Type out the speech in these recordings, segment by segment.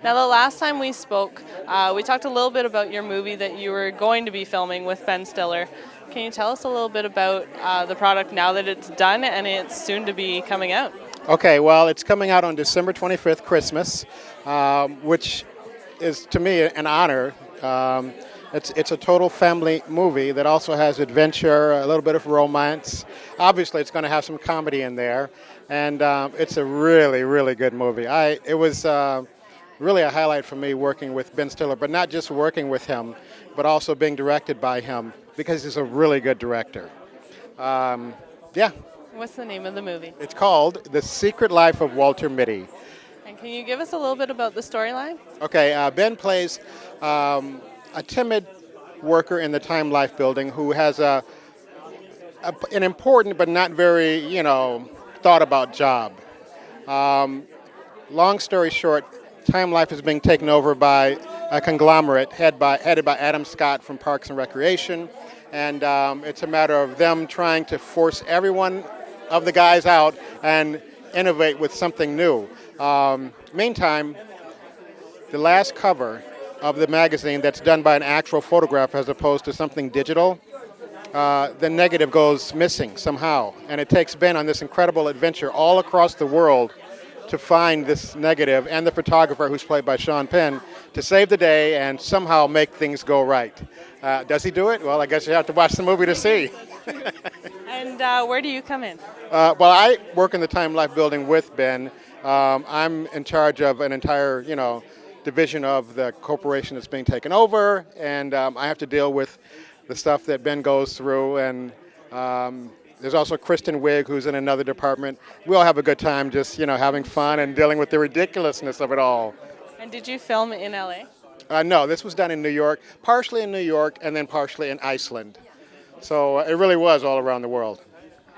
Now, the last time we spoke, we talked a little bit about your movie that you were going to be filming with Ben Stiller. Can you tell us a little bit about the product now that it's done and it's soon to be coming out? Okay, well, it's coming out on December 25th, Christmas, which is to me an honor. It's a total family movie that also has adventure, a little bit of romance. Obviously, it's going to have some comedy in there, and it's a really, really good movie. It was really a highlight for me working with Ben Stiller, but not just working with him, but also being directed by him because he's a really good director. Yeah, What's the name of the movie? it's called The Secret Life of Walter Mitty. And can you give us a little bit about the storyline? Okay, Ben plays a timid worker in the Time Life building who has an important but not very, thought about job. Long story short, Time Life is being taken over by a conglomerate headed by Adam Scott from Parks and Recreation, and it's a matter of them trying to force everyone of the guys out and innovate with something new. Meantime, the last cover of the magazine that's done by an actual photograph as opposed to something digital, the negative goes missing somehow. And it takes Ben on this incredible adventure all across the world to find this negative and the photographer, who's played by Sean Penn, to save the day and somehow make things go right. Does he do it? Well, I guess you have to watch the movie to see. And where do you come in? Well, I work in the Time Life building with Ben. I'm in charge of an entire, division of the corporation that's being taken over, and I have to deal with the stuff that Ben goes through. And there's also Kristen Wiig, who's in another department. We all have a good time just, having fun and dealing with the ridiculousness of it all. And did you film in LA? No, this was done in New York, partially in New York and then partially in Iceland. So it really was all around the world.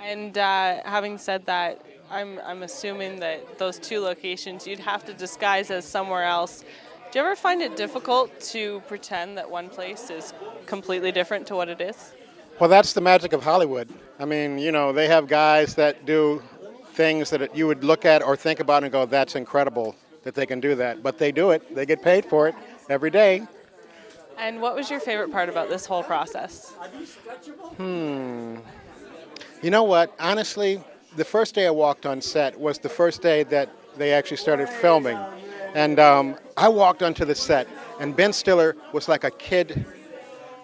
And having said that, I'm assuming that those two locations you'd have to disguise as somewhere else. Do you ever find it difficult to pretend that one place is completely different to what it is? Well, that's the magic of Hollywood. I mean, they have guys that do things that you would look at or think about and go, that's incredible that they can do that. But they do it. They get paid for it every day. And what was your favorite part about this whole process? You know what? Honestly, the first day I walked on set was the first day that they actually started filming. And I walked onto the set, and Ben Stiller was like a kid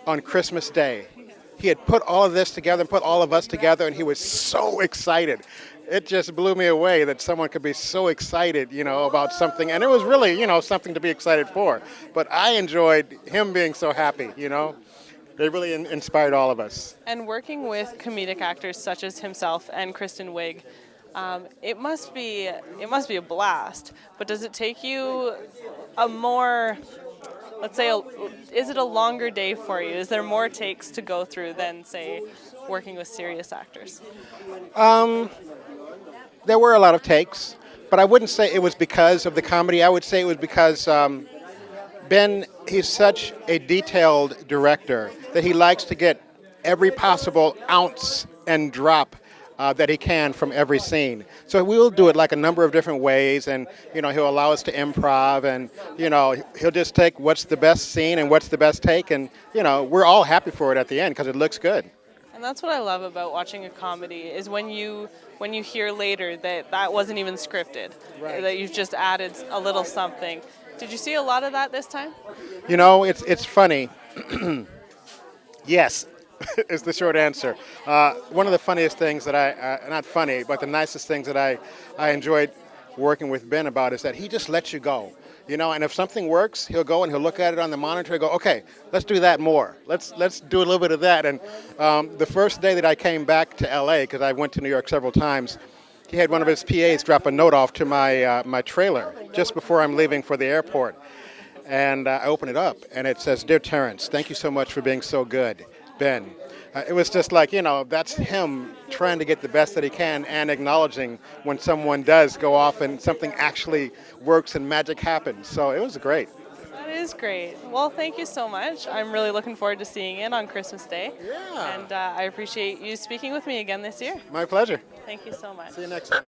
on Christmas Day. He had put all of this together and put all of us together, and he was so excited. It just blew me away that someone could be so excited, about something. And it was really, something to be excited for. But I enjoyed him being so happy, They really inspired all of us. And working with comedic actors such as himself and Kristen Wiig, it must be a blast. But does it take you a more, let's say, is it a longer day for you? Is there more takes to go through than, say, working with serious actors? There were a lot of takes, but I wouldn't say it was because of the comedy. I would say it was because Ben, he's such a detailed director that he likes to get every possible ounce and drop that he can from every scene. So we'll do it like a number of different ways, and he'll allow us to improv, and he'll just take what's the best scene and what's the best take, and we're all happy for it at the end because it looks good. And that's what I love about watching a comedy is when you hear later that wasn't even scripted, Right. that you've just added a little something. Did you see a lot of that this time? It's funny. Yes, is the short answer. One of the funniest things that not funny, but the nicest things that I enjoyed working with Ben about is that he just lets you go. And if something works, he'll go and he'll look at it on the monitor and go, okay, let's do that more. Let's do a little bit of that. And the first day that I came back to LA, because I went to New York several times, he had one of his PAs drop a note off to my trailer just before I'm leaving for the airport. And I open it up, and it says, "Dear Terence, thank you so much for being so good, Ben." It was just like, that's him trying to get the best that he can and acknowledging when someone does go off and something actually works and magic happens. So it was great. That is great. Well, thank you so much. I'm really looking forward to seeing it on Christmas Day. Yeah. And I appreciate you speaking with me again this year. My pleasure. Thank you so much. See you next time.